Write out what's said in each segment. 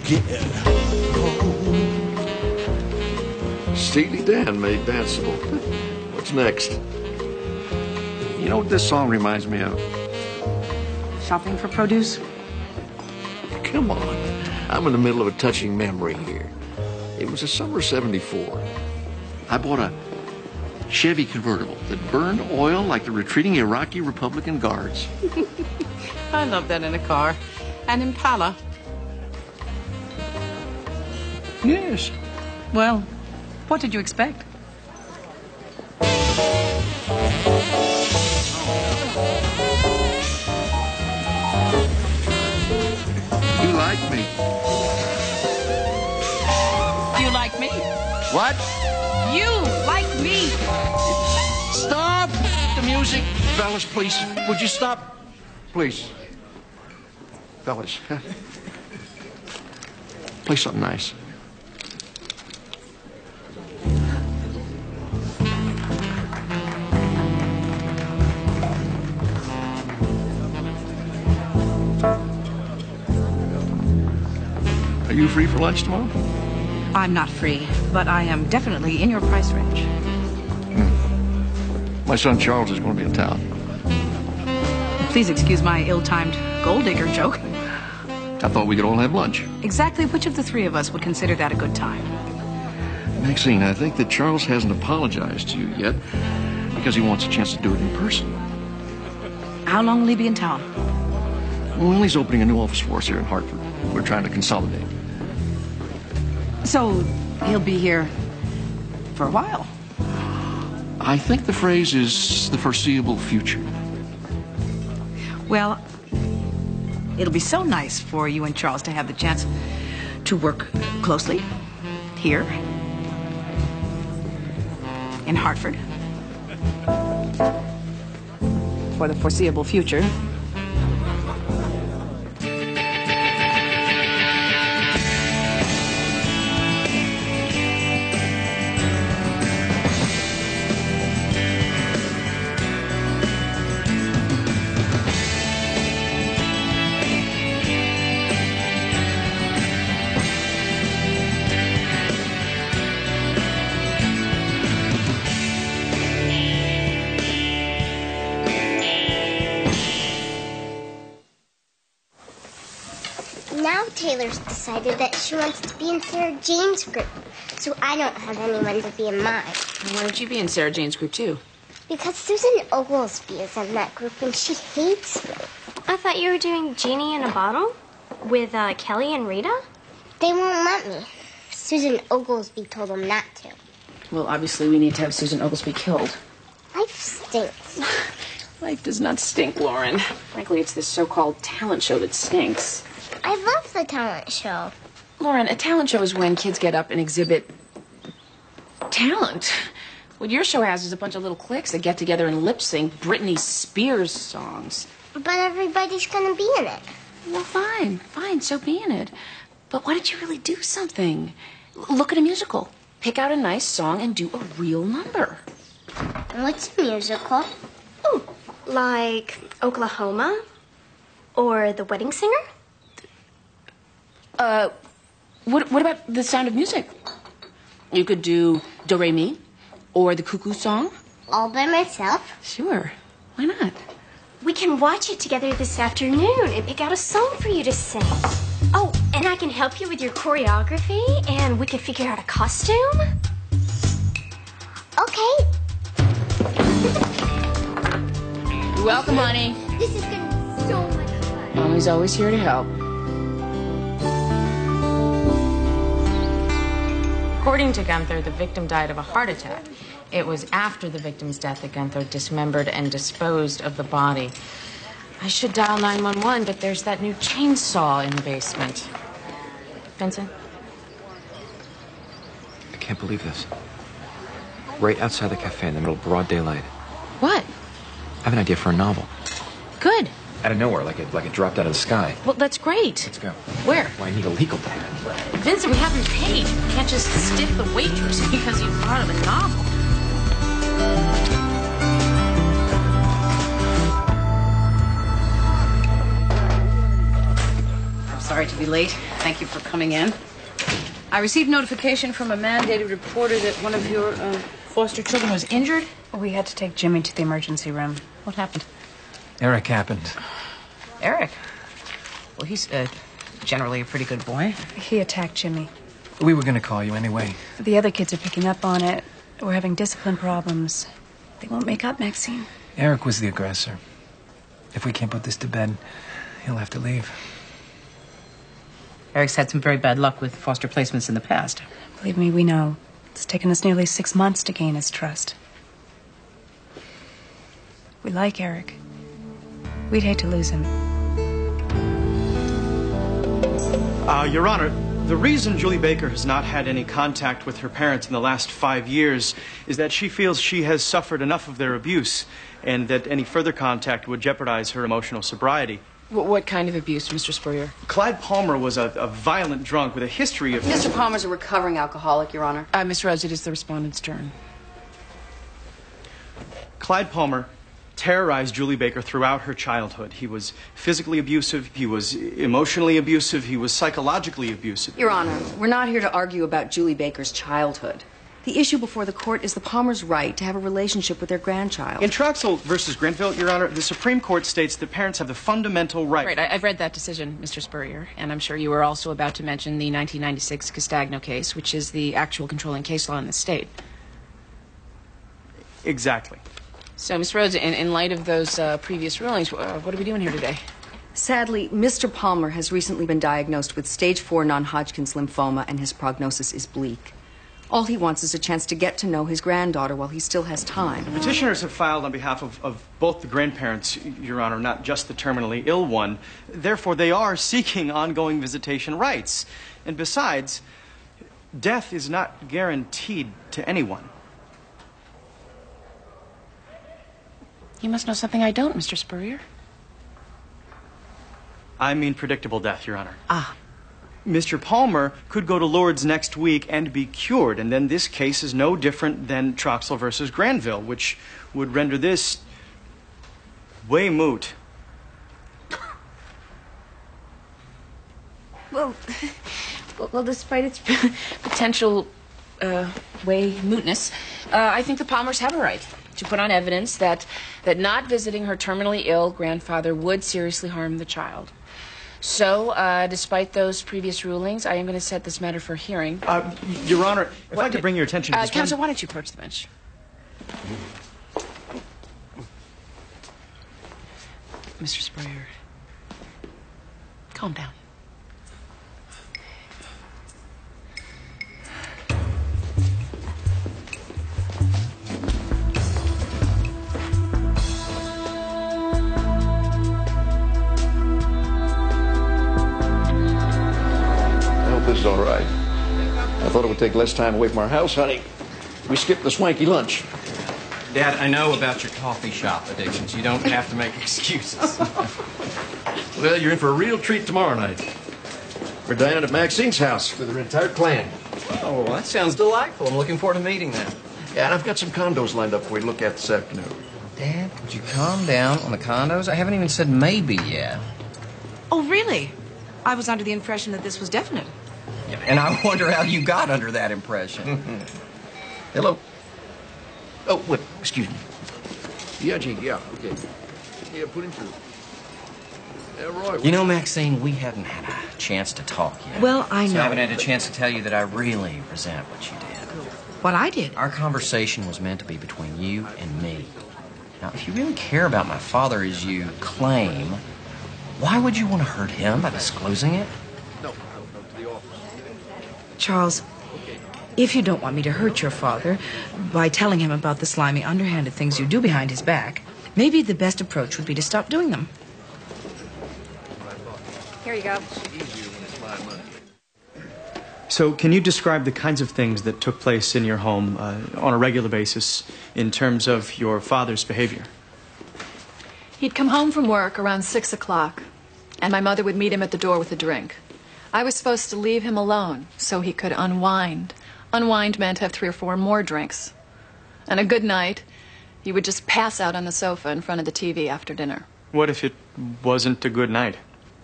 get home. Steely Dan made danceable. What's next? You know what this song reminds me of? Shopping for produce? Come on. I'm in the middle of a touching memory here. It was the summer of '74. I bought a Chevy convertible that burned oil like the retreating Iraqi Republican Guards. I love that in a car. An Impala. Yes. Well, what did you expect? You like me. You like me? What? You like me! Stop the music. Fellas, please. Would you stop? Please. Fellas. Play something nice. Are you free for lunch tomorrow? I'm not free, but I am definitely in your price range. My son Charles is going to be in town. Please excuse my ill-timed gold digger joke. I thought we could all have lunch. Exactly which of the three of us would consider that a good time? Maxine, I think that Charles hasn't apologized to you yet because he wants a chance to do it in person. How long will he be in town? Well, he's opening a new office for us here in Hartford. We're trying to consolidate. So he'll be here for a while. I think the phrase is the foreseeable future. Well, it'll be so nice for you and Charles to have the chance to work closely here in Hartford for the foreseeable future. Now Taylor's decided that she wants to be in Sarah Jane's group, so I don't have anyone to be in mine. Why don't you be in Sarah Jane's group, too? Because Susan Oglesby is in that group and she hates me. I thought you were doing Genie in a Bottle with Kelly and Rita? They won't let me. Susan Oglesby told them not to. Well, obviously we need to have Susan Oglesby killed. Life stinks. Life does not stink, Lauren. Frankly, it's this so-called talent show that stinks. I love the talent show. Lauren, a talent show is when kids get up and exhibit talent. What your show has is a bunch of little cliques that get together and lip-sync Britney Spears songs. But everybody's gonna be in it. Well, fine, so be in it. But why don't you really do something? Look at a musical. Pick out a nice song and do a real number. What's a musical? Ooh, like Oklahoma? Or The Wedding Singer? What about The Sound of Music? You could do Do Re Mi or The Cuckoo Song. All by myself? Sure. Why not? We can watch it together this afternoon and pick out a song for you to sing. Oh, and I can help you with your choreography, and we can figure out a costume. Okay. You're welcome, honey. This is gonna be so much fun. Mommy's always here to help. According to Gunther, the victim died of a heart attack. It was after the victim's death that Gunther dismembered and disposed of the body. I should dial 911, but there's that new chainsaw in the basement. Vincent? I can't believe this. Right outside the cafe in the middle of broad daylight. What? I have an idea for a novel. Good. Out of nowhere, like it dropped out of the sky. Well, that's great. Let's go. Where? Well, I need a legal pad. Vincent, we haven't paid. You can't just stiff the waitress because you thought of a novel. I'm sorry, Sorry to be late. Thank you for coming in. I received notification from a mandated reporter that one of your foster children was injured. We had to take Jimmy to the emergency room. What happened? Eric happened. Eric? Well, he's generally a pretty good boy. He attacked Jimmy. We were going to call you anyway. The other kids are picking up on it. We're having discipline problems. They won't make up, Maxine. Eric was the aggressor. If we can't put this to bed, he'll have to leave. Eric's had some very bad luck with foster placements in the past. Believe me, we know. It's taken us nearly 6 months to gain his trust. We like Eric. We'd hate to lose him. Your Honor, the reason Julie Baker has not had any contact with her parents in the last 5 years is that she feels she has suffered enough of their abuse and that any further contact would jeopardize her emotional sobriety. What kind of abuse, Mr. Spurrier? Clyde Palmer was a violent drunk with a history of... Mr. Palmer's a recovering alcoholic, Your Honor. Miss Rose, it is the respondent's turn. Clyde Palmer terrorized Julie Baker throughout her childhood. He was physically abusive, he was emotionally abusive, he was psychologically abusive. Your Honor, we're not here to argue about Julie Baker's childhood. The issue before the court is the Palmer's right to have a relationship with their grandchild. In Troxell versus Grenville, Your Honor, the Supreme Court states that parents have the fundamental right... Right, I've read that decision, Mr. Spurrier, and I'm sure you were also about to mention the 1996 Castagno case, which is the actual controlling case law in the state. Exactly. So, Miss Rhodes, in light of those previous rulings, what are we doing here today? Sadly, Mr. Palmer has recently been diagnosed with stage 4 non-Hodgkin's lymphoma, and his prognosis is bleak. All he wants is a chance to get to know his granddaughter while he still has time. Petitioners have filed on behalf of both the grandparents, Your Honor, not just the terminally ill one. Therefore, they are seeking ongoing visitation rights. And besides, death is not guaranteed to anyone. You must know something I don't, Mr. Spurrier. I mean predictable death, Your Honor. Ah. Mr. Palmer could go to Lourdes next week and be cured, and then this case is no different than Troxell versus Granville, which would render this way moot. Well, despite its potential way mootness, I think the Palmers have a right to put on evidence that not visiting her terminally ill grandfather would seriously harm the child. So, despite those previous rulings, I am going to set this matter for hearing. Your Honor, if I could bring your attention to this Counsel, why don't you approach the bench? Mr. Spurrier, calm down. This is all right. I thought it would take less time away from our house, honey. We skipped the swanky lunch. Dad, I know about your coffee shop addictions. You don't have to make excuses. Well, you're in for a real treat tomorrow night. We're dining at Maxine's house with her entire clan. Oh, well, that sounds delightful. I'm looking forward to meeting them. Yeah, and I've got some condos lined up for you to look at this afternoon. Dad, would you calm down on the condos? I haven't even said maybe yet. Oh, really? I was under the impression that this was definite. Yeah, and I wonder how you got under that impression. Hello. Oh, wait, excuse me. Yeah, Gene, yeah, okay. Yeah, put him through. Yeah, Roy. You know, Maxine, we haven't had a chance to talk yet. Well, I know. So I haven't had a chance to tell you that I really resent what you did. What I did? Our conversation was meant to be between you and me. Now, if you really care about my father as you claim, why would you want to hurt him by disclosing it? No, to the office. Charles, if you don't want me to hurt your father by telling him about the slimy, underhanded things you do behind his back, maybe the best approach would be to stop doing them. Here you go. So, can you describe the kinds of things that took place in your home on a regular basis in terms of your father's behavior? He'd come home from work around 6 o'clock, and my mother would meet him at the door with a drink. I was supposed to leave him alone so he could unwind. Unwind meant have 3 or 4 more drinks. And a good night, he would just pass out on the sofa in front of the TV after dinner. What if it wasn't a good night?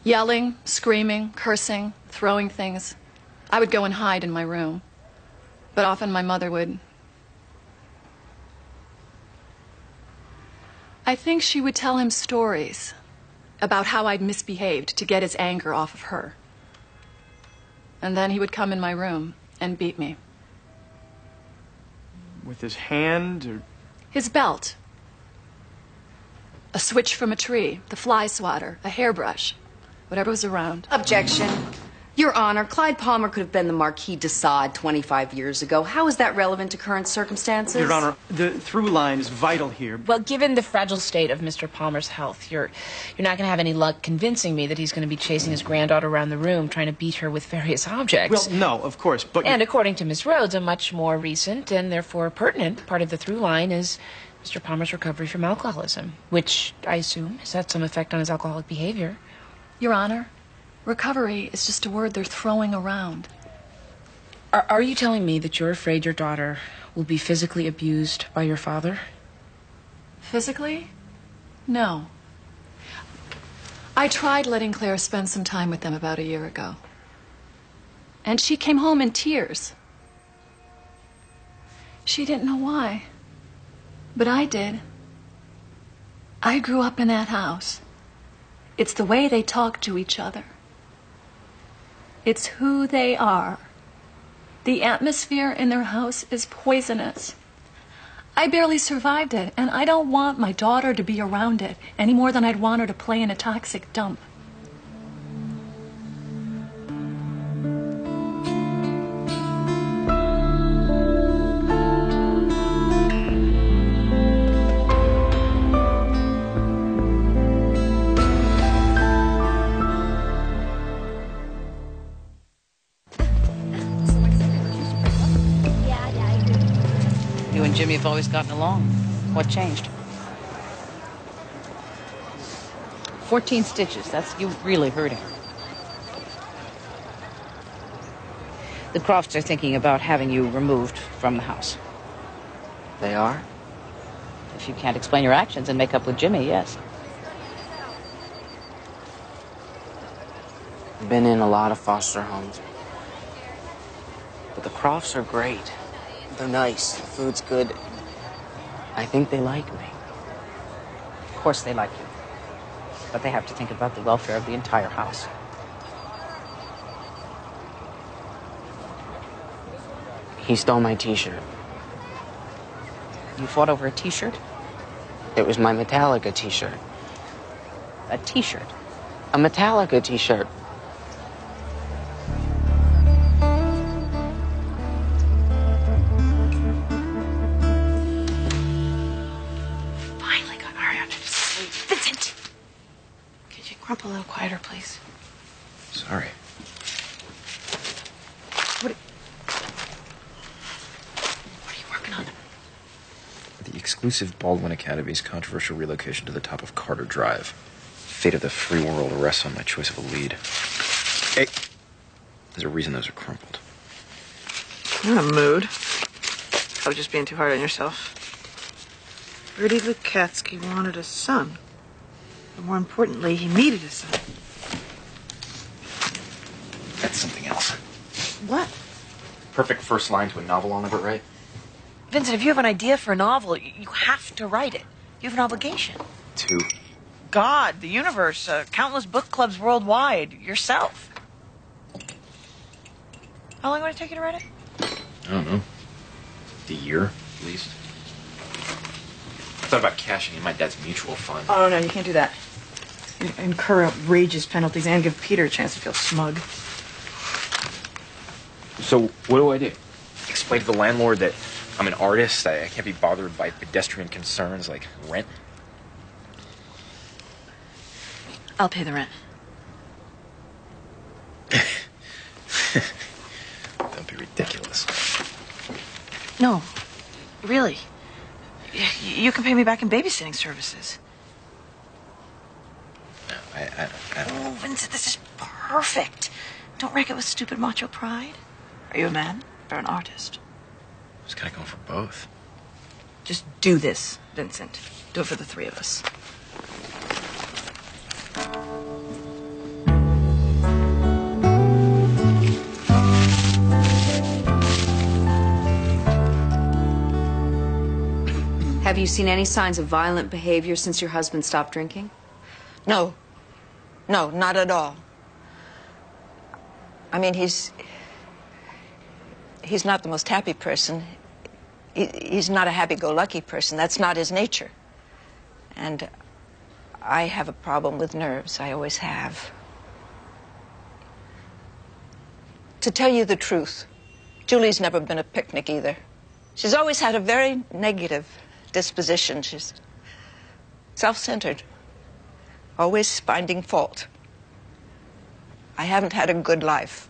Yelling, screaming, cursing, throwing things. I would go and hide in my room. But often my mother would... I think she would tell him stories about how I'd misbehaved to get his anger off of her. And then he would come in my room and beat me. With his hand or... His belt. A switch from a tree, the fly swatter, a hairbrush, whatever was around. Objection. Your Honor, Clyde Palmer could have been the Marquis de Sade 25 years ago. How is that relevant to current circumstances? Your Honor, the through line is vital here. Well, given the fragile state of Mr. Palmer's health, you're not going to have any luck convincing me that he's going to be chasing his granddaughter around the room, trying to beat her with various objects. Well, no, of course, but... And according to Miss Rhodes, a much more recent and therefore pertinent part of the through line is Mr. Palmer's recovery from alcoholism, which I assume has had some effect on his alcoholic behavior. Your Honor, recovery is just a word they're throwing around. Are you telling me that you're afraid your daughter will be physically abused by your father? Physically? No. I tried letting Claire spend some time with them about a year ago. And she came home in tears. She didn't know why. But I did. I grew up in that house. It's the way they talk to each other. It's who they are. The atmosphere in their house is poisonous. I barely survived it, and I don't want my daughter to be around it any more than I'd want her to play in a toxic dump. You and Jimmy have always gotten along. What changed? 14 stitches. That's you really hurting. The Crofts are thinking about having you removed from the house. They are? If you can't explain your actions and make up with Jimmy, yes. I've been in a lot of foster homes. But the Crofts are great. They're nice. The food's good. I think they like me. Of course they like you. But they have to think about the welfare of the entire house. He stole my t-shirt. You fought over a t-shirt? It was my Metallica t-shirt. A t-shirt? A Metallica t-shirt. Finally got Ariana to sleep. Vincent! Could you grump a little quieter, please? Sorry. What are you working on? The exclusive Baldwin Academy's controversial relocation to the top of Carter Drive. Fate of the free world rests on my choice of a lead. Hey, there's a reason those are crumpled. You're in a mood. Probably just being too hard on yourself. Rudy Lukatsky wanted a son. But more importantly, he needed a son. That's something else. What? Perfect first line to a novel, I'll never write. Vincent, if you have an idea for a novel, you have to write it. You have an obligation. Two. God, the universe, countless book clubs worldwide, yourself. How long would it take you to write it? I don't know. A year, at least. I thought about cashing in my dad's mutual fund. Oh, no, you can't do that. You incur outrageous penalties and give Peter a chance to feel smug. So, what do? Explain to the landlord that I'm an artist, I can't be bothered by pedestrian concerns like rent? I'll pay the rent. Don't be ridiculous. No, really. You can pay me back in babysitting services. No, I don't. Oh, Vincent, this is perfect. Don't wreck it with stupid macho pride. Are you a man or an artist? I was kind of going for both. Just do this, Vincent. Do it for the three of us. Have you seen any signs of violent behavior since your husband stopped drinking? No. No, not at all. I mean, he's not the most happy person. He's not a happy-go-lucky person. That's not his nature. And I have a problem with nerves. I always have. To tell you the truth, Julie's never been a picnic either. She's always had a very negative disposition. She's self-centered, always finding fault. I haven't had a good life.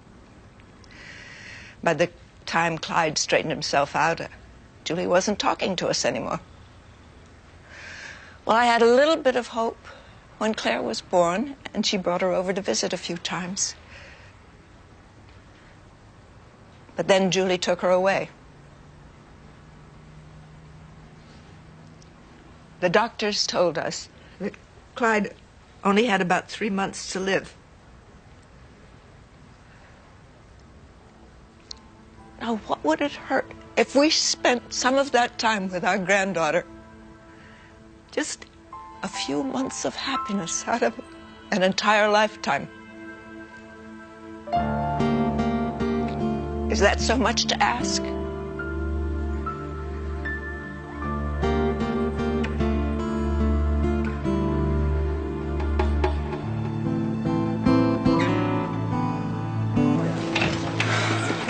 By the time Clyde straightened himself out, Julie wasn't talking to us anymore. Well, I had a little bit of hope when Claire was born, and she brought her over to visit a few times. But then Julie took her away. The doctors told us that Clyde only had about 3 months to live. Now, what would it hurt if we spent some of that time with our granddaughter? Just a few months of happiness out of an entire lifetime. Is that so much to ask?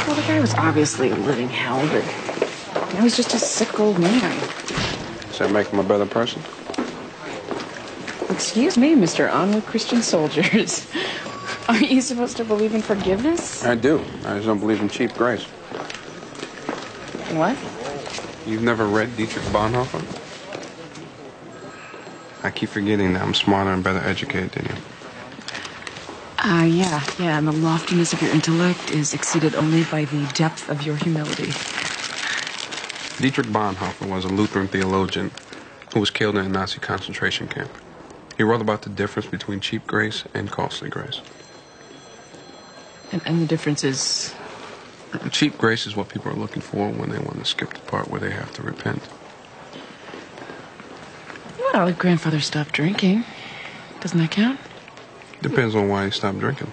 Well, the guy was obviously a living hell, but he was just a sick old man. Does that make him a better person? Excuse me, Mr. Onward Christian Soldiers. Aren't you supposed to believe in forgiveness? I do. I just don't believe in cheap grace. What? You've never read Dietrich Bonhoeffer? I keep forgetting that I'm smarter and better educated than you. Yeah, and the loftiness of your intellect is exceeded only by the depth of your humility. Dietrich Bonhoeffer was a Lutheran theologian who was killed in a Nazi concentration camp. He wrote about the difference between cheap grace and costly grace. And the difference is? Cheap grace is what people are looking for when they want to skip the part where they have to repent. Well, grandfather stopped drinking. Doesn't that count? Depends on why he stopped drinking.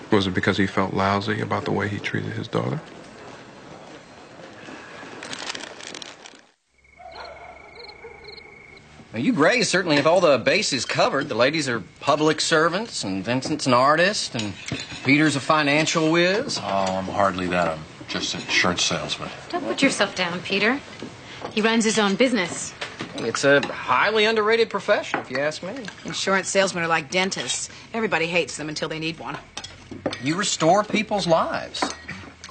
Was it because he felt lousy about the way he treated his daughter? Well, you Grays certainly have all the bases covered. The ladies are public servants, and Vincent's an artist, and Peter's a financial whiz. Oh, I'm hardly that. I'm just an insurance salesman. Don't put yourself down, Peter. He runs his own business. It's a highly underrated profession, if you ask me. Insurance salesmen are like dentists. Everybody hates them until they need one. You restore people's lives. I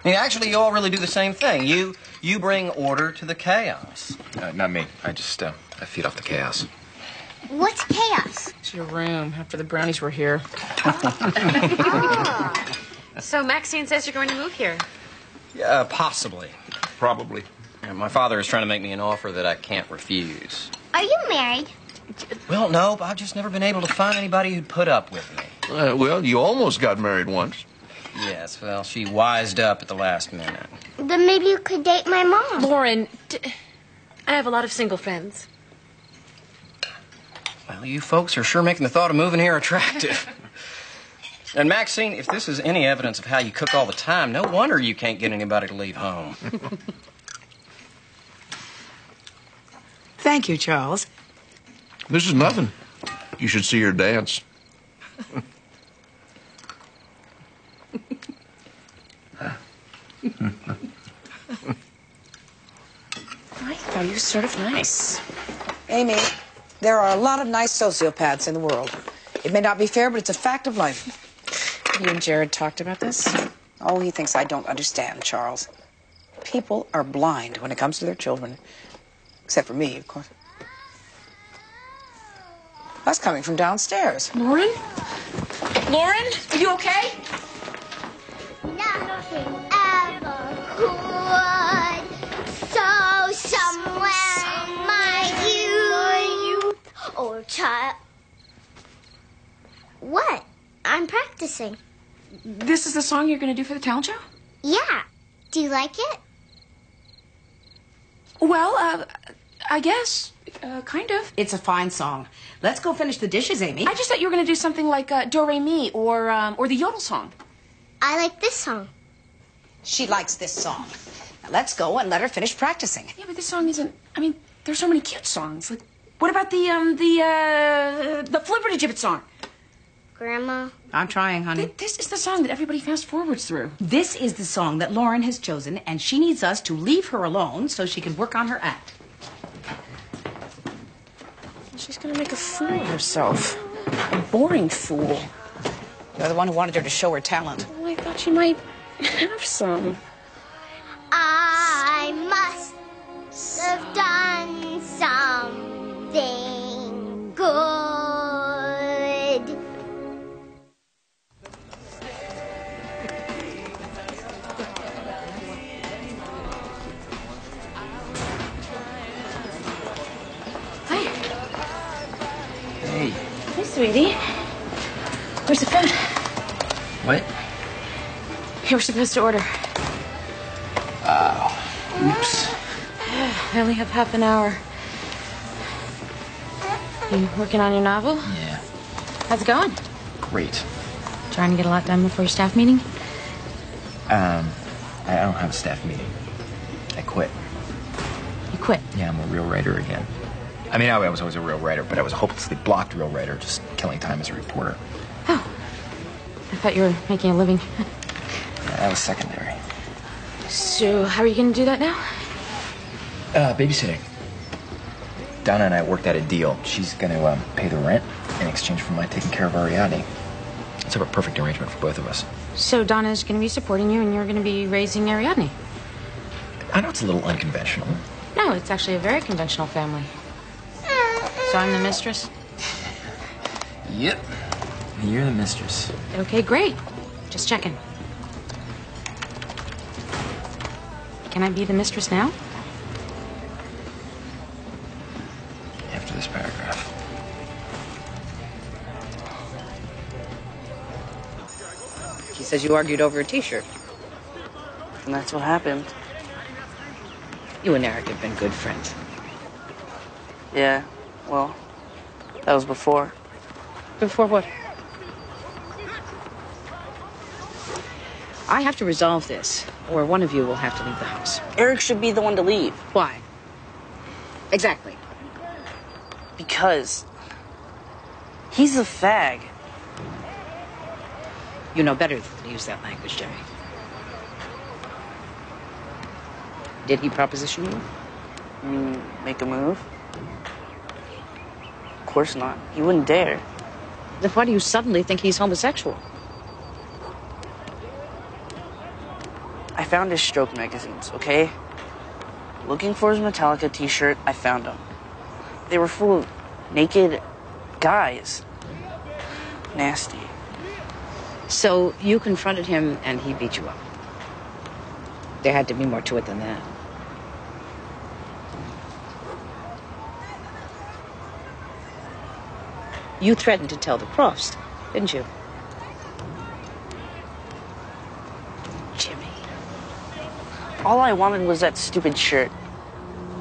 mean, actually, you all really do the same thing. You bring order to the chaos. Not me. I just, I feed off the chaos. What's chaos? It's your room after the brownies were here. So Maxine says you're going to move here. Yeah, possibly. Probably. And my father is trying to make me an offer that I can't refuse. Are you married? Well, no, I've just never been able to find anybody who'd put up with me. Well, you almost got married once. Yes, well, she wised up at the last minute. Then maybe you could date my mom. Lauren, I have a lot of single friends. Well, you folks are sure making the thought of moving here attractive. And Maxine, if this is any evidence of how you cook all the time, no wonder you can't get anybody to leave home. Thank you, Charles. This is nothing. You should see her dance. I thought you were sort of nice. Amy, there are a lot of nice sociopaths in the world. It may not be fair, but it's a fact of life. You and Jared talked about this? Oh, he thinks I don't understand, Charles. People are blind when it comes to their children. Except for me, of course. That's coming from downstairs. Lauren? Lauren, are you okay? Nothing ever could. So someone in my youth or child. What? I'm practicing. This is the song you're going to do for the talent show? Yeah. Do you like it? Well, I guess. Kind of. It's a fine song. Let's go finish the dishes, Amy. I just thought you were going to do something like Do Re Mi or the Yodel song. I like this song. She likes this song. Now let's go and let her finish practicing. Yeah, but this song isn't. I mean, there's so many cute songs. Like, what about the Flibbertigibbet song? Grandma. I'm trying, honey. This is the song that everybody fast forwards through. This is the song that Lauren has chosen, and she needs us to leave her alone so she can work on her act. She's gonna make a fool of herself. A boring fool. You're the one who wanted her to show her talent. Well, I thought she might have some. I must have done something good. Hey. Hey, sweetie. Where's the food? What? You were supposed to order. Oops. I only have half an hour. You working on your novel? Yeah. How's it going? Great. Trying to get a lot done before your staff meeting? I don't have a staff meeting. I quit. You quit? Yeah, I'm a real writer again. I mean, I was always a real writer, but I was a hopelessly blocked real writer, just killing time as a reporter. Oh. I thought you were making a living. Yeah, that was secondary. So, how are you going to do that now? Babysitting. Donna and I worked out a deal. She's going to pay the rent in exchange for my taking care of Ariadne. It's a perfect arrangement for both of us. So, Donna's going to be supporting you, and you're going to be raising Ariadne. I know it's a little unconventional. No, it's actually a very conventional family. So I'm the mistress? Yep. You're the mistress. Okay, great. Just checking. Can I be the mistress now? After this paragraph. He says you argued over a T-shirt. And that's what happened. You and Eric have been good friends. Yeah, well, that was before. Before what? I have to resolve this, or one of you will have to leave the house. Eric should be the one to leave. Why? Exactly. Because he's a fag. You know better than to use that language, Jerry. Did he proposition you? You mean make a move? Of course not. He wouldn't dare. Then why do you suddenly think he's homosexual? I found his stroke magazines, okay? Looking for his Metallica t-shirt, I found them. They were full of naked guys. Nasty. So you confronted him and he beat you up. There had to be more to it than that. You threatened to tell the Crofts, didn't you? Jimmy. All I wanted was that stupid shirt.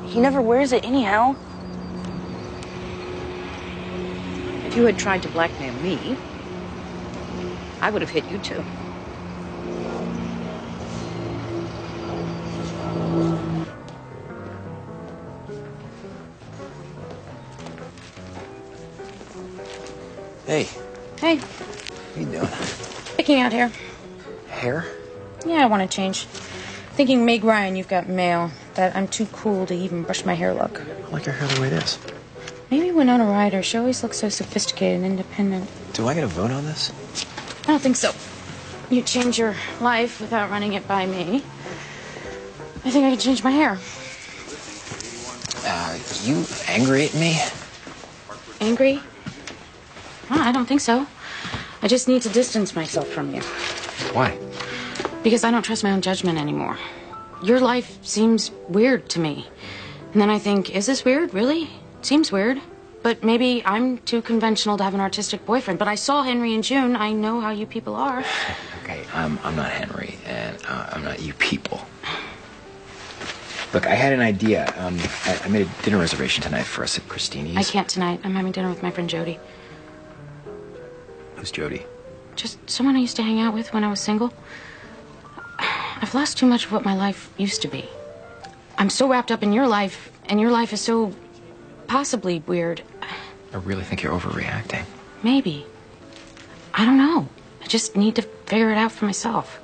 He never wears it anyhow. If you had tried to blackmail me, I would have hit you too. Hey. Hey, What are you doing? picking out hair. Hair? Yeah, I want to change. Thinking Meg Ryan, you've got mail. That I'm too cool to even brush my hair look. I like your hair the way it is. Maybe Winona Ryder. She always looks so sophisticated and independent. Do I get a vote on this? I don't think so. You change your life without running it by me. I think I can change my hair. You angry at me? Angry? Well, I don't think so. I just need to distance myself from you. Why? Because I don't trust my own judgment anymore. Your life seems weird to me. And then I think, is this weird? Really? Seems weird. But maybe I'm too conventional to have an artistic boyfriend. But I saw Henry and June. I know how you people are. Okay, I'm not Henry, and I'm not you people. Look, I had an idea. I made a dinner reservation tonight for us at Christini's. I can't tonight. I'm having dinner with my friend Jody. Who's Jody? Just someone I used to hang out with when I was single. I've lost too much of what my life used to be. I'm so wrapped up in your life, and your life is so possibly weird. I really think you're overreacting. Maybe. I don't know. I just need to figure it out for myself.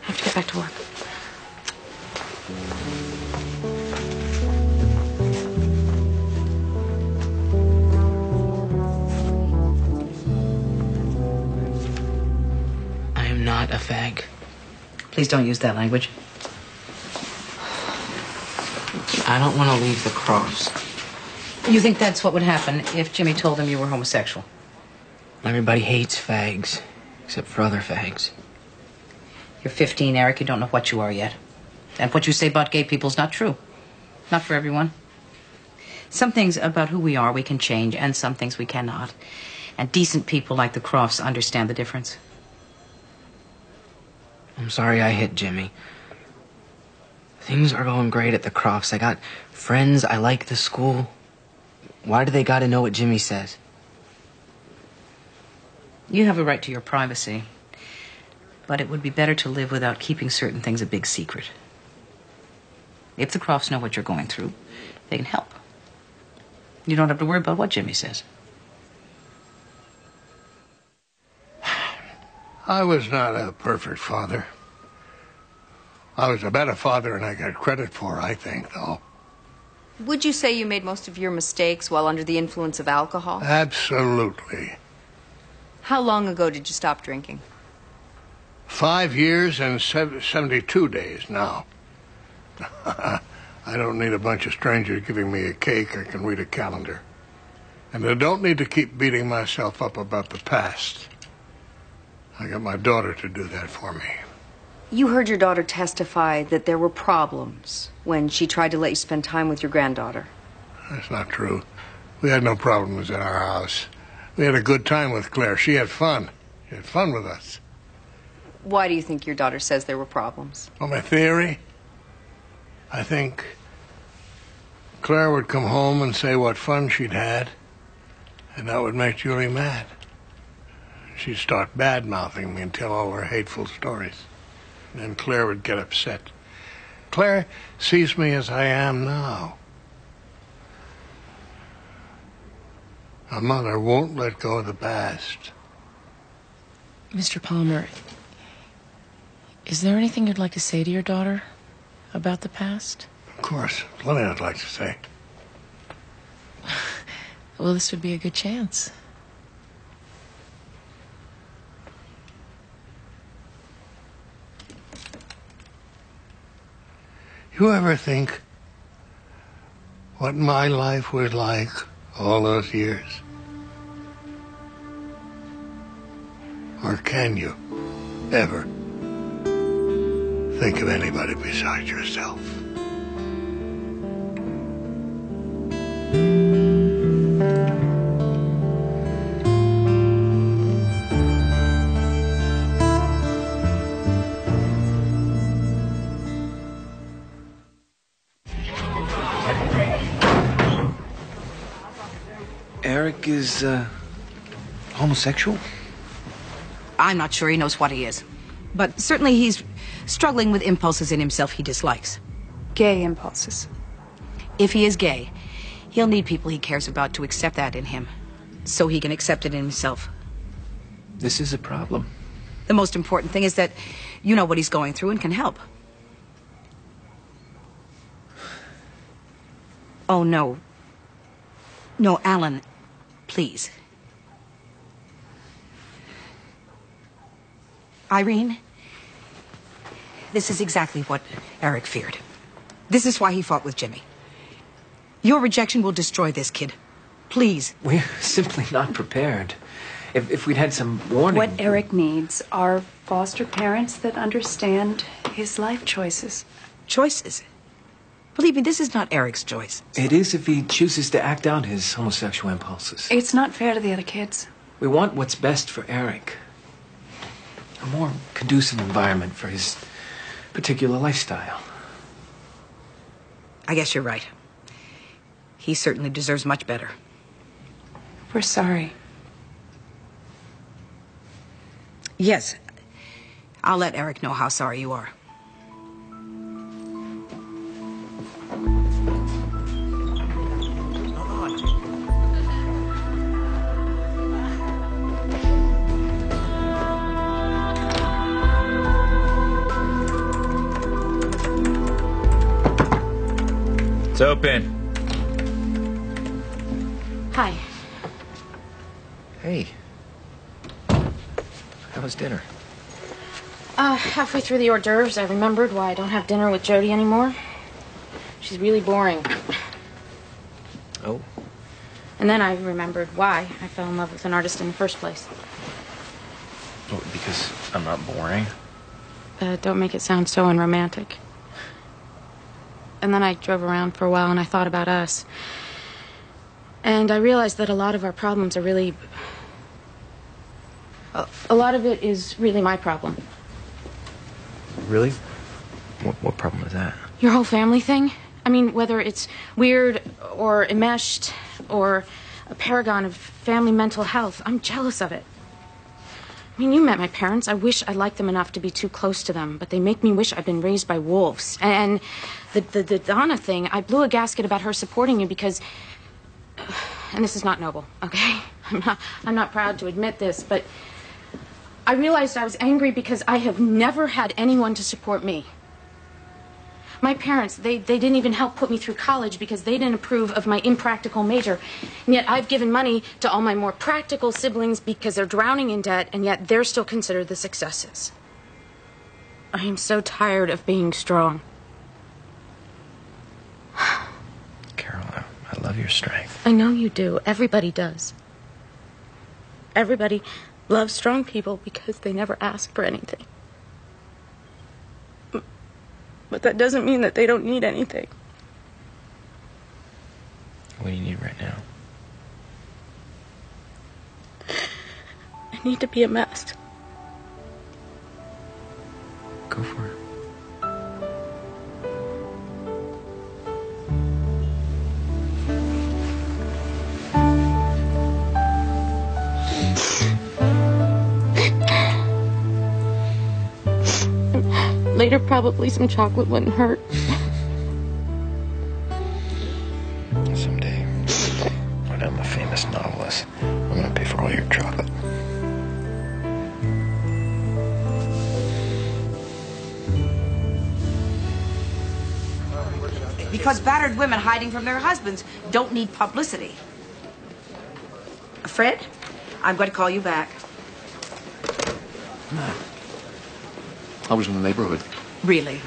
I have to get back to work. I am not a fag. Please don't use that language. I don't want to leave the Crofts. You think that's what would happen if Jimmy told him you were homosexual? Everybody hates fags, except for other fags. You're 15, Eric. You don't know what you are yet. And what you say about gay people is not true. Not for everyone. Some things about who we are we can change, and some things we cannot. And decent people like the Crofts understand the difference. I'm sorry I hit Jimmy. Things are going great at the Crofts. I got friends. I like the school. Why do they gotta know what Jimmy says? You have a right to your privacy. But it would be better to live without keeping certain things a big secret. If the Crofts know what you're going through, they can help. You don't have to worry about what Jimmy says. I was not a perfect father. I was a better father than I got credit for, I think, though. Would you say you made most of your mistakes while under the influence of alcohol? Absolutely. How long ago did you stop drinking? 5 years and 72 days now. I don't need a bunch of strangers giving me a cake. I can read a calendar. And I don't need to keep beating myself up about the past. I got my daughter to do that for me. You heard your daughter testify that there were problems when she tried to let you spend time with your granddaughter. That's not true. We had no problems at our house. We had a good time with Claire. She had fun. She had fun with us. Why do you think your daughter says there were problems? Well, my theory, I think Claire would come home and say what fun she'd had, and that would make Julie mad. She'd start bad-mouthing me and tell all her hateful stories. And then Claire would get upset. Claire sees me as I am now. A mother won't let go of the past. Mr. Palmer, is there anything you'd like to say to your daughter about the past? Of course, plenty I'd like to say. Well, this would be a good chance. You ever think what my life was like all those years? Or can you ever think of anybody besides yourself? Eric is, homosexual? I'm not sure he knows what he is. But certainly he's struggling with impulses in himself he dislikes. Gay impulses. If he is gay, he'll need people he cares about to accept that in him, so he can accept it in himself. This is a problem. The most important thing is that you know what he's going through and can help. Oh, no. No, Alan, please. Irene, this is exactly what Eric feared. This is why he fought with Jimmy. Your rejection will destroy this kid. Please. We're simply not prepared. If we'd had some warning... What Eric needs are foster parents that understand his life choices. Choices? Believe me, this is not Eric's choice. It is if he chooses to act out his homosexual impulses. It's not fair to the other kids. We want what's best for Eric. A more conducive environment for his particular lifestyle. I guess you're right. He certainly deserves much better. We're sorry. Yes. I'll let Eric know how sorry you are. It's open. Hi. Hey. How was dinner? Halfway through the hors d'oeuvres, I remembered why I don't have dinner with Jody anymore. She's really boring. Oh. And then I remembered why I fell in love with an artist in the first place. Well, because I'm not boring? Don't make it sound so unromantic. And then I drove around for a while and I thought about us. And I realized that a lot of our problems are really... A lot of it is really my problem. Really? What problem is that? Your whole family thing? I mean, whether it's weird or enmeshed or a paragon of family mental health, I'm jealous of it. I mean, you met my parents. I wish I liked them enough to be too close to them, but they make me wish I'd been raised by wolves. And the Donna thing, I blew a gasket about her supporting you because... And this is not noble, okay? I'm not proud to admit this, but I realized I was angry because I have never had anyone to support me. My parents, they didn't even help put me through college because they didn't approve of my impractical major. And yet I've given money to all my more practical siblings because they're drowning in debt, and yet they're still considered the successes. I am so tired of being strong. Carol, I love your strength. I know you do. Everybody does. Everybody loves strong people because they never ask for anything. But that doesn't mean that they don't need anything. What do you need right now? I need to be a mess. Go for it. Later, probably some chocolate wouldn't hurt. Someday, when I'm a famous novelist, I'm gonna pay for all your chocolate. Because battered women hiding from their husbands don't need publicity. Fred, I'm going to call you back. I was in the neighborhood. Really?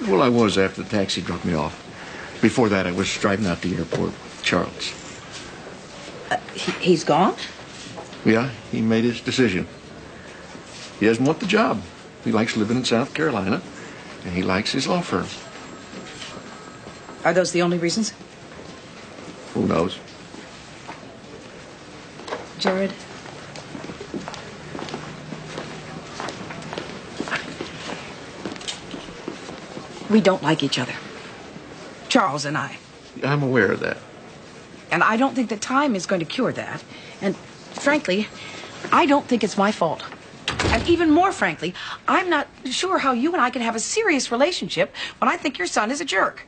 Well, I was after the taxi dropped me off. Before that, I was driving out to the airport with Charles. He's gone? Yeah, he made his decision. He doesn't want the job. He likes living in South Carolina, and he likes his law firm. Are those the only reasons? Who knows? Jared? We don't like each other. Charles and I. I'm aware of that. And I don't think that time is going to cure that. And frankly, I don't think it's my fault. And even more frankly, I'm not sure how you and I can have a serious relationship when I think your son is a jerk.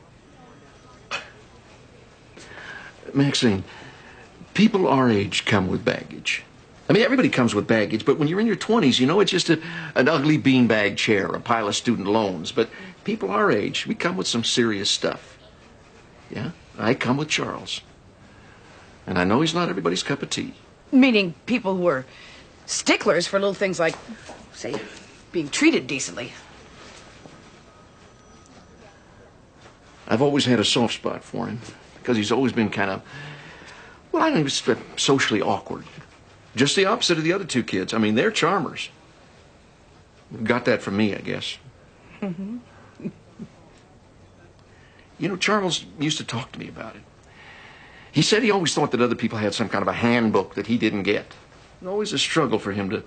Maxine, people our age come with baggage. I mean, everybody comes with baggage, but when you're in your 20s, you know it's just an ugly beanbag chair, a pile of student loans. But people our age, we come with some serious stuff. Yeah? I come with Charles. And I know he's not everybody's cup of tea. Meaning people who are sticklers for little things like, say, being treated decently. I've always had a soft spot for him because he's always been kind of, well, I don't know, he was socially awkward. Just the opposite of the other two kids. I mean, they're charmers. Got that from me, I guess. Mm-hmm. You know, Charles used to talk to me about it. He said he always thought that other people had some kind of a handbook that he didn't get. Always a struggle for him to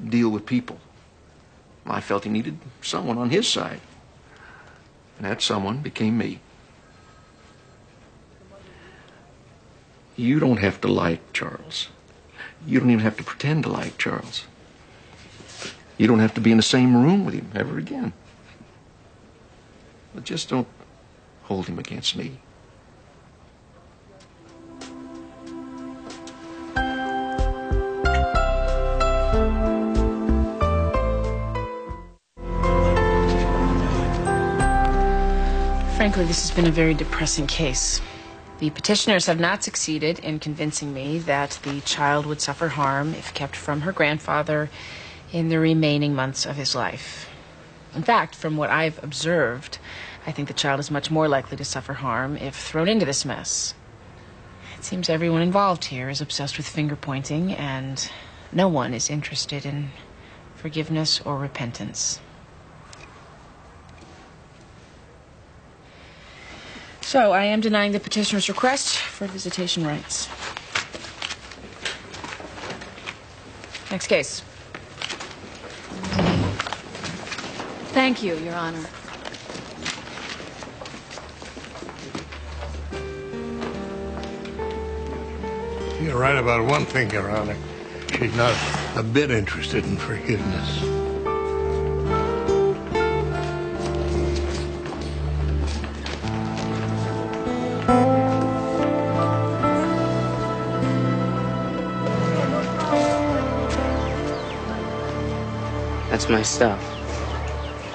deal with people. I felt he needed someone on his side. And that someone became me. You don't have to like Charles. You don't even have to pretend to like Charles. You don't have to be in the same room with him ever again. But just don't hold him against me. Frankly, this has been a very depressing case. The petitioners have not succeeded in convincing me that the child would suffer harm if kept from her grandfather in the remaining months of his life. In fact, from what I've observed, I think the child is much more likely to suffer harm if thrown into this mess. It seems everyone involved here is obsessed with finger-pointing, and no one is interested in forgiveness or repentance. So, I am denying the petitioner's request for visitation rights. Next case. Thank you, Your Honor. You're right about one thing, Your Honor. She's not a bit interested in forgiveness. That's my stuff.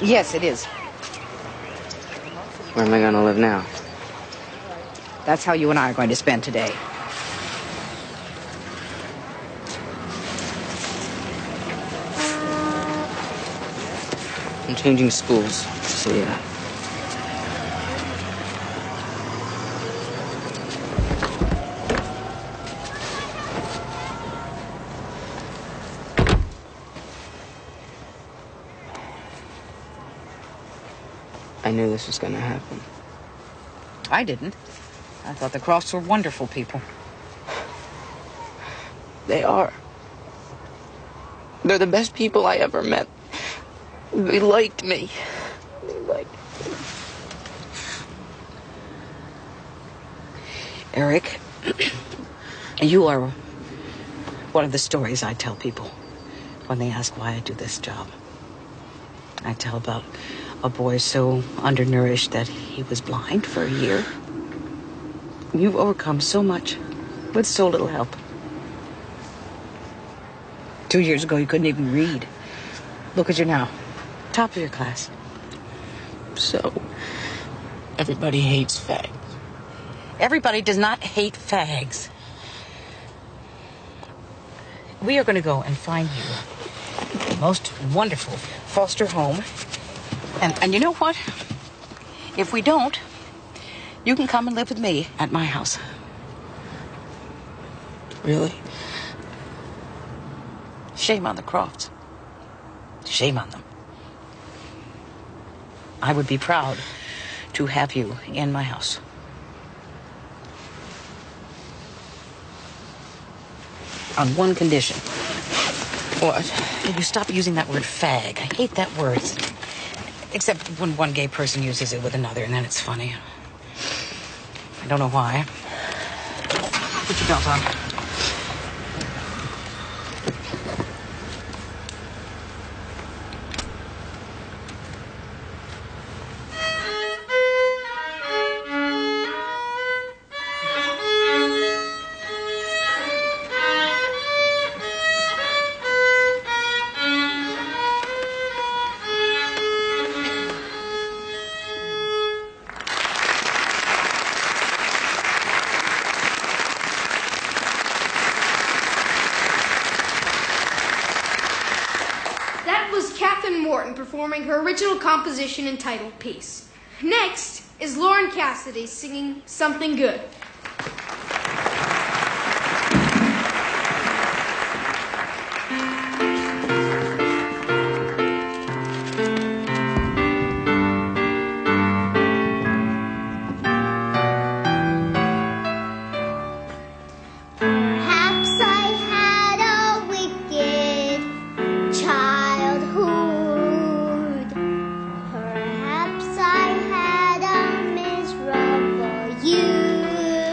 Yes, it is. Where am I gonna live now? That's how you and I are going to spend today. I'm changing schools, so yeah. I knew this was gonna happen. I didn't. I thought the Crofts were wonderful people. They are. They're the best people I ever met. They liked me. They liked me. Eric, you are one of the stories I tell people when they ask why I do this job. I tell about a boy so undernourished that he was blind for a year. You've overcome so much with so little help. 2 years ago, you couldn't even read. Look at you now. Top of your class. So, everybody hates fags. Everybody does not hate fags. We are going to go and find you the most wonderful foster home. And you know what? If we don't, you can come and live with me at my house. Really? Shame on the Crofts. Shame on them. I would be proud to have you in my house. On one condition. What? You stop using that word fag. I hate that word. Except when one gay person uses it with another, and then it's funny. I don't know why. Put your belt on. Performing her original composition entitled Peace. Next is Lauren Cassidy singing Something Good. You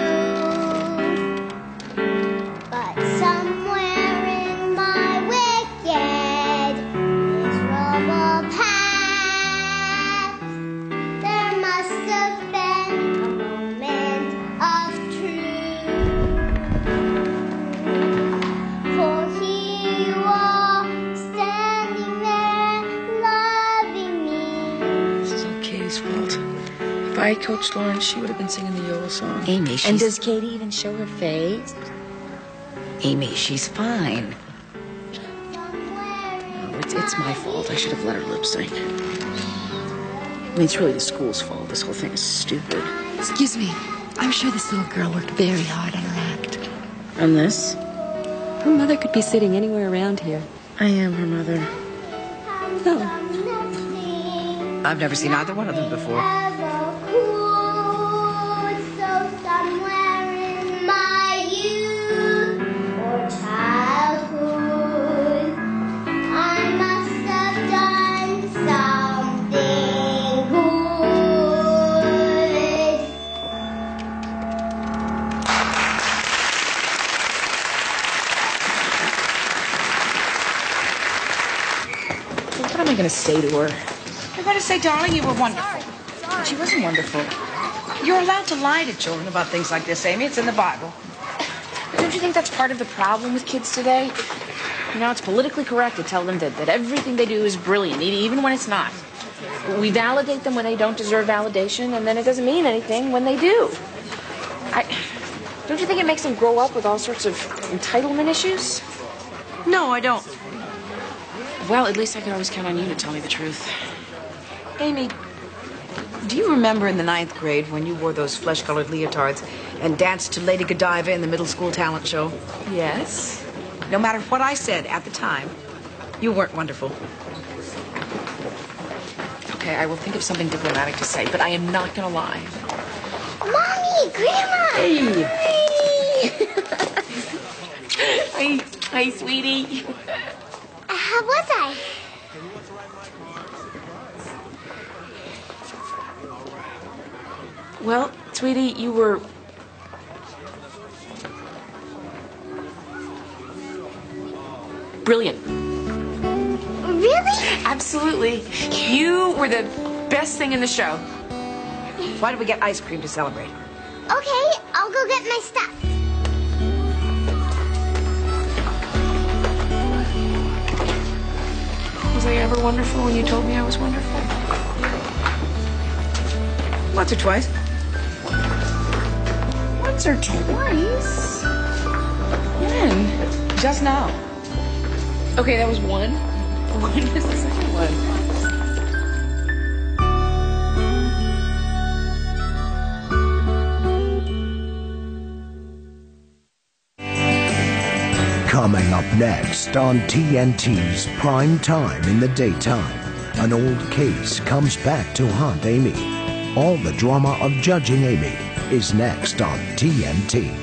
I coached Lauren, she would have been singing the Yola song. Amy, she's... And does Katie even show her face? Amy, she's fine. No, it's my fault. I should have let her lip sync. I mean, it's really the school's fault. This whole thing is stupid. Excuse me. I'm sure this little girl worked very hard on her act. On this? Her mother could be sitting anywhere around here. I am her mother. No. I've never seen either one of them before. What am I going to say to her? You're going to say, darling, you were wonderful. But she wasn't wonderful. You're allowed to lie to children about things like this, Amy. It's in the Bible. But don't you think that's part of the problem with kids today? You know, it's politically correct to tell them that everything they do is brilliant, even when it's not. We validate them when they don't deserve validation, and then it doesn't mean anything when they do. Don't you think it makes them grow up with all sorts of entitlement issues? No, I don't. Well, at least I could always count on you to tell me the truth. Amy, do you remember in the 9th grade when you wore those flesh-colored leotards and danced to Lady Godiva in the middle school talent show? Yes. No matter what I said at the time, you weren't wonderful. Okay, I will think of something diplomatic to say, but I am not going to lie. Mommy, Grandma! Hey! Hi, sweetie. How was I? Well, sweetie, you were... brilliant. Really? Absolutely. You were the best thing in the show. Why don't we get ice cream to celebrate? Okay, I'll go get my stuff. Was I ever wonderful when you told me I was wonderful? Once or twice. Once or twice? When? Just now. Okay, that was one. When is the second one? Coming up next on TNT's Prime Time in the Daytime, an old case comes back to haunt Amy. All the drama of judging Amy is next on TNT.